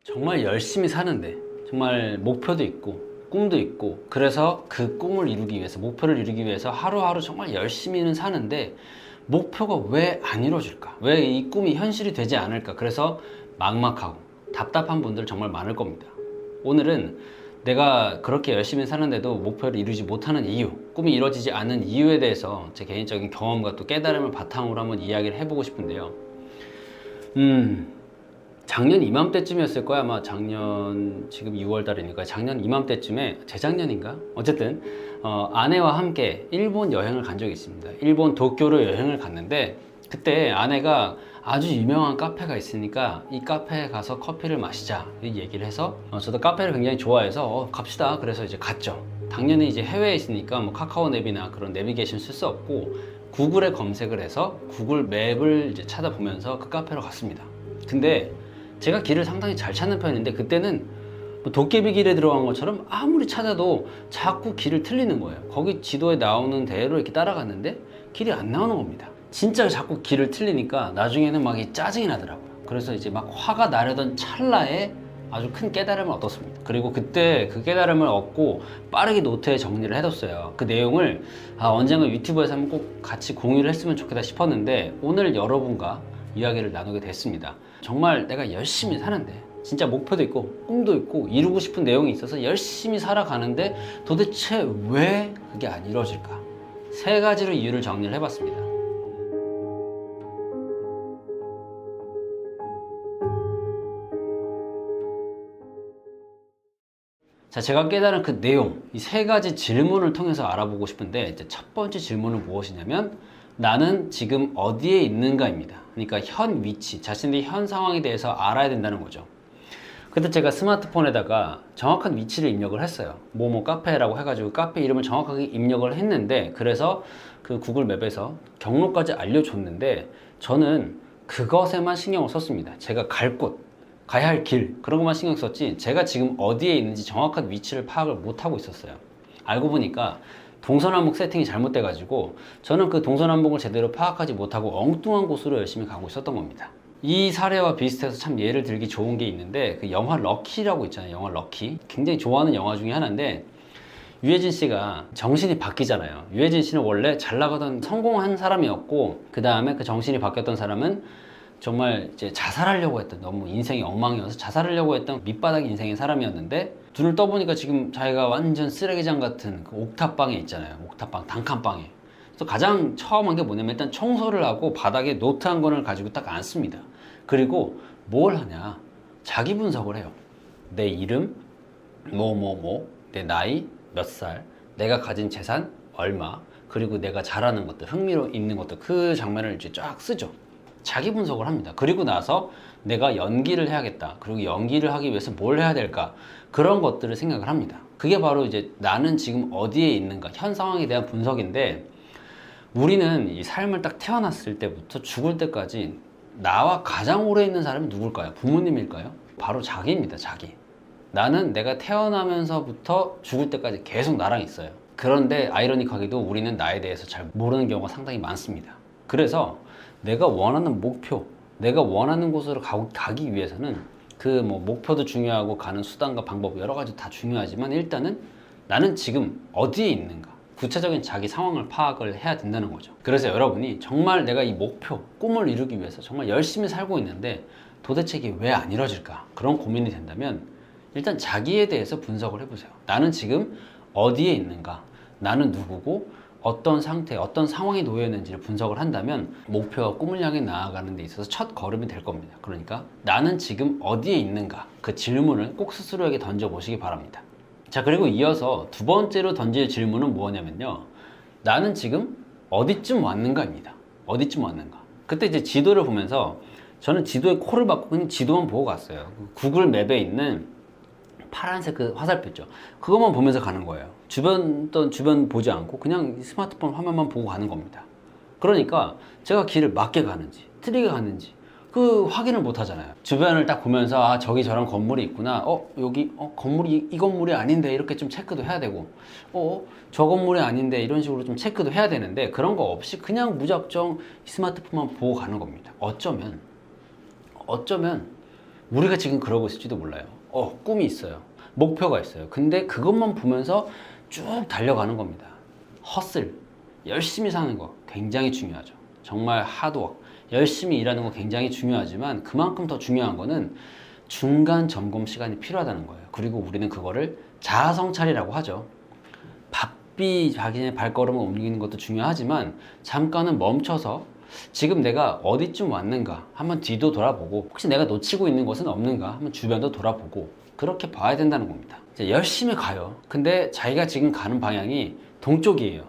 정말 열심히 사는데 정말 목표도 있고 꿈도 있고 그래서 그 꿈을 이루기 위해서 목표를 이루기 위해서 하루하루 정말 열심히는 사는데 목표가 왜 안 이루어질까? 왜 이 꿈이 현실이 되지 않을까? 그래서 막막하고 답답한 분들 정말 많을 겁니다. 오늘은 내가 그렇게 열심히 사는데도 목표를 이루지 못하는 이유, 꿈이 이루어지지 않는 이유에 대해서 제 개인적인 경험과 또 깨달음을 바탕으로 한번 이야기를 해보고 싶은데요. 작년 이맘때쯤이었을 거야. 아마 작년 지금 6월 달이니까 작년 이맘때쯤에 재작년인가? 어쨌든 아내와 함께 일본 여행을 간 적이 있습니다. 일본 도쿄로 여행을 갔는데 그때 아내가 아주 유명한 카페가 있으니까 이 카페에 가서 커피를 마시자 이 얘기를 해서 저도 카페를 굉장히 좋아해서 갑시다. 그래서 이제 갔죠. 당연히 이제 해외에 있으니까 뭐 카카오 맵이나 그런 내비게이션 쓸 수 없고 구글에 검색을 해서 구글 맵을 이제 찾아보면서 그 카페로 갔습니다. 근데 제가 길을 상당히 잘 찾는 편인데 그때는 뭐 도깨비 길에 들어간 것처럼 아무리 찾아도 자꾸 길을 틀리는 거예요. 거기 지도에 나오는 대로 이렇게 따라갔는데 길이 안 나오는 겁니다. 진짜 자꾸 길을 틀리니까 나중에는 막 짜증이 나더라고요. 그래서 이제 막 화가 나려던 찰나에 아주 큰 깨달음을 얻었습니다. 그리고 그때 그 깨달음을 얻고 빠르게 노트에 정리를 해뒀어요. 그 내용을 언젠가 유튜브에서 한번 꼭 같이 공유를 했으면 좋겠다 싶었는데 오늘 여러분과 이야기를 나누게 됐습니다. 정말 내가 열심히 사는데 진짜 목표도 있고 꿈도 있고 이루고 싶은 내용이 있어서 열심히 살아가는데 도대체 왜 그게 안 이루어질까? 세 가지로 이유를 정리를 해봤습니다. 자, 제가 깨달은 그 내용, 이 세 가지 질문을 통해서 알아보고 싶은데 이제 첫 번째 질문은 무엇이냐면 나는 지금 어디에 있는가입니다. 그러니까 현 위치, 자신의 현 상황에 대해서 알아야 된다는 거죠. 그때 제가 스마트폰에다가 정확한 위치를 입력을 했어요. 뭐뭐 카페라고 해가지고 카페 이름을 정확하게 입력을 했는데 그래서 그 구글 맵에서 경로까지 알려줬는데 저는 그것에만 신경을 썼습니다. 제가 갈 곳, 가야 할 길 그런 것만 신경 썼지 제가 지금 어디에 있는지 정확한 위치를 파악을 못하고 있었어요. 알고 보니까 동서남북 세팅이 잘못돼 가지고 저는 그 동서남북을 제대로 파악하지 못하고 엉뚱한 곳으로 열심히 가고 있었던 겁니다. 이 사례와 비슷해서 참 예를 들기 좋은 게 있는데 그 영화 럭키라고 있잖아요. 영화 럭키 굉장히 좋아하는 영화 중에 하나인데 유해진 씨가 정신이 바뀌잖아요. 유해진 씨는 원래 잘 나가던 성공한 사람이었고 그 다음에 그 정신이 바뀌었던 사람은 정말 이제 자살하려고 했던 너무 인생이 엉망이어서 자살하려고 했던 밑바닥 인생의 사람이었는데 눈을 떠보니까 지금 자기가 완전 쓰레기장 같은 그 옥탑방에 있잖아요. 옥탑방, 단칸방에. 그래서 가장 처음 한 게 뭐냐면 일단 청소를 하고 바닥에 노트 한 권을 가지고 딱 앉습니다. 그리고 뭘 하냐? 자기 분석을 해요. 내 이름, 내 나이, 몇 살, 내가 가진 재산, 얼마, 그리고 내가 잘하는 것들, 흥미로 있는 것들 그 장면을 이제 쫙 쓰죠. 자기 분석을 합니다. 그리고 나서 내가 연기를 해야겠다. 그리고 연기를 하기 위해서 뭘 해야 될까? 그런 것들을 생각을 합니다. 그게 바로 이제 나는 지금 어디에 있는가? 현 상황에 대한 분석인데 우리는 이 삶을 딱 태어났을 때부터 죽을 때까지 나와 가장 오래 있는 사람이 누굴까요? 부모님일까요? 바로 자기입니다. 자기. 나는 내가 태어나면서부터 죽을 때까지 계속 나랑 있어요. 그런데 아이러니하게도 우리는 나에 대해서 잘 모르는 경우가 상당히 많습니다. 그래서 내가 원하는 목표, 내가 원하는 곳으로 가기 위해서는 그 뭐 목표도 중요하고 가는 수단과 방법 여러 가지 다 중요하지만 일단은 나는 지금 어디에 있는가? 구체적인 자기 상황을 파악을 해야 된다는 거죠. 그래서 여러분이 정말 내가 이 목표, 꿈을 이루기 위해서 정말 열심히 살고 있는데 도대체 이게 왜 안 이루어질까? 그런 고민이 된다면 일단 자기에 대해서 분석을 해보세요. 나는 지금 어디에 있는가? 나는 누구고? 어떤 상태, 어떤 상황에 놓여 있는지를 분석을 한다면 목표와 꿈을 향해 나아가는 데 있어서 첫 걸음이 될 겁니다. 그러니까 나는 지금 어디에 있는가? 그 질문을 꼭 스스로에게 던져보시기 바랍니다. 자, 그리고 이어서 두 번째로 던질 질문은 뭐냐면요. 나는 지금 어디쯤 왔는가입니다. 어디쯤 왔는가? 그때 이제 지도를 보면서 저는 지도에 코를 박고 그냥 지도만 보고 갔어요. 구글 맵에 있는 파란색 그 화살표 있죠. 그것만 보면서 가는 거예요. 주변 보지 않고 그냥 스마트폰 화면만 보고 가는 겁니다. 그러니까 제가 길을 맞게 가는지 틀리게 가는지 그 확인을 못 하잖아요. 주변을 딱 보면서 저기 저런 건물이 있구나. 여기 건물이 이 건물이 아닌데 이렇게 좀 체크도 해야 되고 저 건물이 아닌데 이런 식으로 좀 체크도 해야 되는데 그런 거 없이 그냥 무작정 스마트폰만 보고 가는 겁니다. 어쩌면 우리가 지금 그러고 있을지도 몰라요. 꿈이 있어요. 목표가 있어요. 근데 그것만 보면서 쭉 달려가는 겁니다. 허슬, 열심히 사는 거 굉장히 중요하죠. 정말 하드워크, 열심히 일하는 거 굉장히 중요하지만 그만큼 더 중요한 거는 중간 점검 시간이 필요하다는 거예요. 그리고 우리는 그거를 자아성찰이라고 하죠. 바삐 자기의 발걸음을 옮기는 것도 중요하지만 잠깐은 멈춰서 지금 내가 어디쯤 왔는가 한번 뒤도 돌아보고 혹시 내가 놓치고 있는 것은 없는가 한번 주변도 돌아보고 그렇게 봐야 된다는 겁니다. 이제 열심히 가요. 근데 자기가 지금 가는 방향이 동쪽이에요.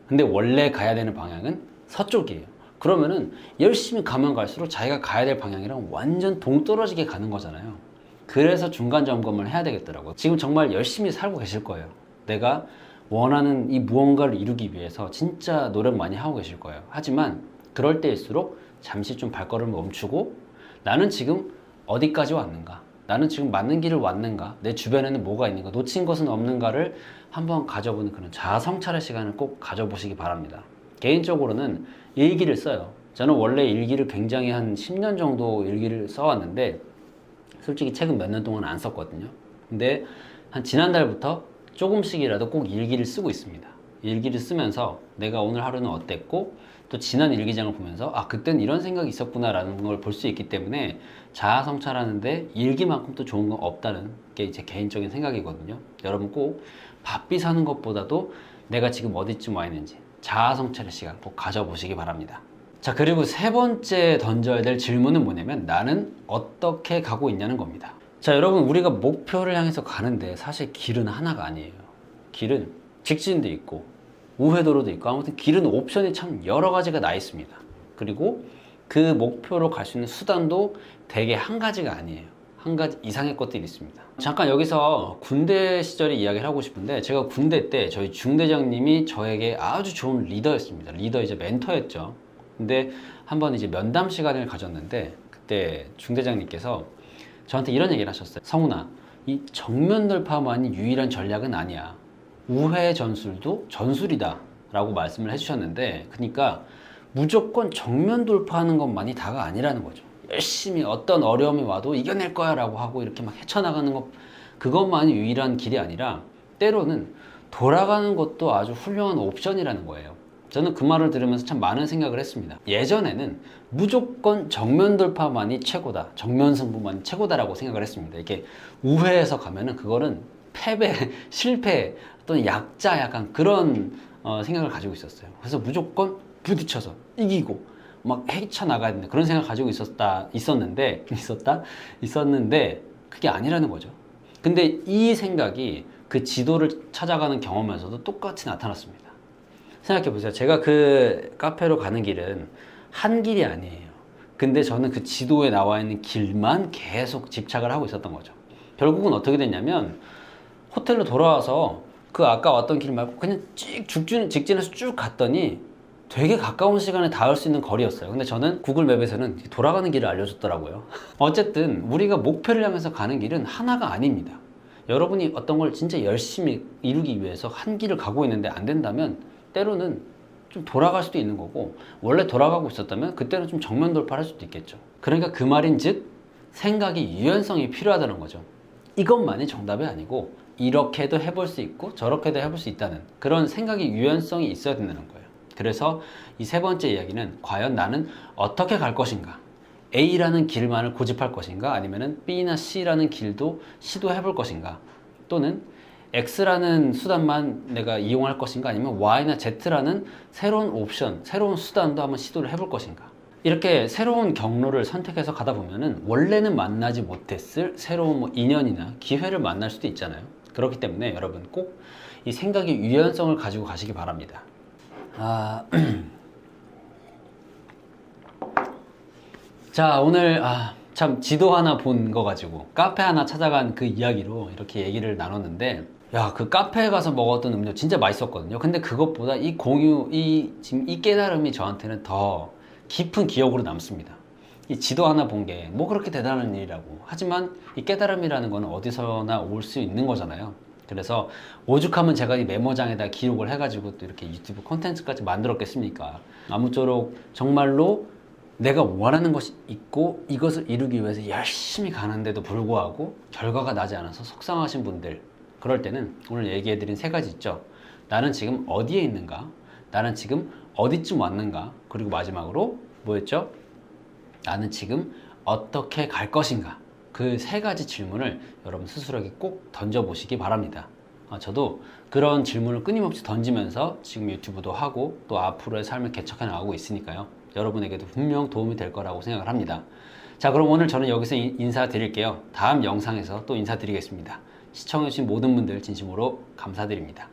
근데 원래 가야 되는 방향은 서쪽이에요. 그러면은 열심히 가면 갈수록 자기가 가야 될 방향이랑 완전 동떨어지게 가는 거잖아요. 그래서 중간 점검을 해야 되겠더라고요. 지금 정말 열심히 살고 계실 거예요. 내가 원하는 이 무언가를 이루기 위해서 진짜 노력 많이 하고 계실 거예요. 하지만 그럴 때일수록 잠시 좀 발걸음을 멈추고 나는 지금 어디까지 왔는가? 나는 지금 맞는 길을 왔는가? 내 주변에는 뭐가 있는가? 놓친 것은 없는가를 한번 가져보는 그런 자아 성찰의 시간을 꼭 가져보시기 바랍니다. 개인적으로는 일기를 써요. 저는 원래 일기를 굉장히 한 10년 정도 일기를 써왔는데 솔직히 최근 몇 년 동안 안 썼거든요. 근데 한 지난달부터 조금씩이라도 꼭 일기를 쓰고 있습니다. 일기를 쓰면서 내가 오늘 하루는 어땠고 또 지난 일기장을 보면서 그땐 이런 생각이 있었구나 라는 걸 볼 수 있기 때문에 자아 성찰하는데 일기만큼 또 좋은 건 없다는 게 제 개인적인 생각이거든요. 여러분 꼭 바삐 사는 것보다도 내가 지금 어디쯤 와 있는지 자아 성찰의 시간 꼭 가져보시기 바랍니다. 자, 그리고 세 번째 던져야 될 질문은 뭐냐면 나는 어떻게 가고 있냐는 겁니다. 자, 여러분 우리가 목표를 향해서 가는데 사실 길은 하나가 아니에요. 길은 직진도 있고 우회도로도 있고 아무튼 길은 옵션이 참 여러 가지가 나 있습니다. 그리고 그 목표로 갈 수 있는 수단도 대개 한 가지가 아니에요. 한 가지 이상의 것들이 있습니다. 잠깐 여기서 군대 시절의 이야기를 하고 싶은데 제가 군대 때 저희 중대장님이 저에게 아주 좋은 리더였습니다. 리더이자 멘토였죠. 근데 한번 이제 면담 시간을 가졌는데 그때 중대장님께서 저한테 이런 얘기를 하셨어요. 성훈아, 이 정면 돌파만이 유일한 전략은 아니야. 우회 전술도 전술이다 라고 말씀을 해주셨는데 그러니까 무조건 정면 돌파하는 것만이 다가 아니라는 거죠. 열심히 어떤 어려움이 와도 이겨낼 거야 라고 하고 이렇게 막 헤쳐나가는 것 그것만이 유일한 길이 아니라 때로는 돌아가는 것도 아주 훌륭한 옵션이라는 거예요. 저는 그 말을 들으면서 참 많은 생각을 했습니다. 예전에는 무조건 정면 돌파만이 최고다, 정면 승부만이 최고다라고 생각을 했습니다. 이렇게 우회해서 가면은 그거는 패배, 실패, 또는 약자 약간 그런 생각을 가지고 있었어요. 그래서 무조건 부딪혀서 이기고 막 헤쳐나가야 된다 그런 생각을 가지고 있었는데 그게 아니라는 거죠. 근데 이 생각이 그 지도를 찾아가는 경험에서도 똑같이 나타났습니다. 생각해 보세요. 제가 그 카페로 가는 길은 한 길이 아니에요. 근데 저는 그 지도에 나와 있는 길만 계속 집착을 하고 있었던 거죠. 결국은 어떻게 됐냐면 호텔로 돌아와서 그 아까 왔던 길 말고 그냥 직진해서 쭉 갔더니 되게 가까운 시간에 닿을 수 있는 거리였어요. 근데 저는 구글 맵에서는 돌아가는 길을 알려줬더라고요. 어쨌든 우리가 목표를 향해서 가는 길은 하나가 아닙니다. 여러분이 어떤 걸 진짜 열심히 이루기 위해서 한 길을 가고 있는데 안 된다면 때로는 좀 돌아갈 수도 있는 거고 원래 돌아가고 있었다면 그때는 좀 정면 돌파를 할 수도 있겠죠. 그러니까 그 말인즉 생각이 유연성이 필요하다는 거죠. 이것만이 정답이 아니고 이렇게도 해볼 수 있고 저렇게도 해볼 수 있다는 그런 생각이 유연성이 있어야 된다는 거예요. 그래서 이 세 번째 이야기는 과연 나는 어떻게 갈 것인가? A라는 길만을 고집할 것인가? 아니면 B나 C라는 길도 시도해 볼 것인가? 또는 X라는 수단만 내가 이용할 것인가? 아니면 Y나 Z라는 새로운 옵션, 새로운 수단도 한번 시도를 해볼 것인가? 이렇게 새로운 경로를 선택해서 가다 보면은 원래는 만나지 못했을 새로운 인연이나 기회를 만날 수도 있잖아요. 그렇기 때문에 여러분 꼭 이 생각의 유연성을 가지고 가시기 바랍니다. 자, 오늘 참 지도 하나 본 거 가지고 카페 하나 찾아간 그 이야기로 이렇게 얘기를 나눴는데 그 카페에 가서 먹었던 음료 진짜 맛있었거든요. 근데 그것보다 지금 이 깨달음이 저한테는 더 깊은 기억으로 남습니다. 이 지도 하나 본 게 뭐 그렇게 대단한 일이라고. 하지만 이 깨달음이라는 거는 어디서나 올 수 있는 거잖아요. 그래서 오죽하면 제가 이 메모장에다 기록을 해가지고 또 이렇게 유튜브 콘텐츠까지 만들었겠습니까? 아무쪼록 정말로 내가 원하는 것이 있고 이것을 이루기 위해서 열심히 가는데도 불구하고 결과가 나지 않아서 속상하신 분들, 그럴 때는 오늘 얘기해드린 세 가지 있죠. 나는 지금 어디에 있는가? 나는 지금 어디쯤 왔는가? 그리고 마지막으로 뭐였죠? 나는 지금 어떻게 갈 것인가? 그 세 가지 질문을 여러분 스스로에게 꼭 던져보시기 바랍니다. 저도 그런 질문을 끊임없이 던지면서 지금 유튜브도 하고 또 앞으로의 삶을 개척해 나가고 있으니까요. 여러분에게도 분명 도움이 될 거라고 생각을 합니다. 자, 그럼 오늘 저는 여기서 인사드릴게요. 다음 영상에서 또 인사드리겠습니다. 시청해주신 모든 분들 진심으로 감사드립니다.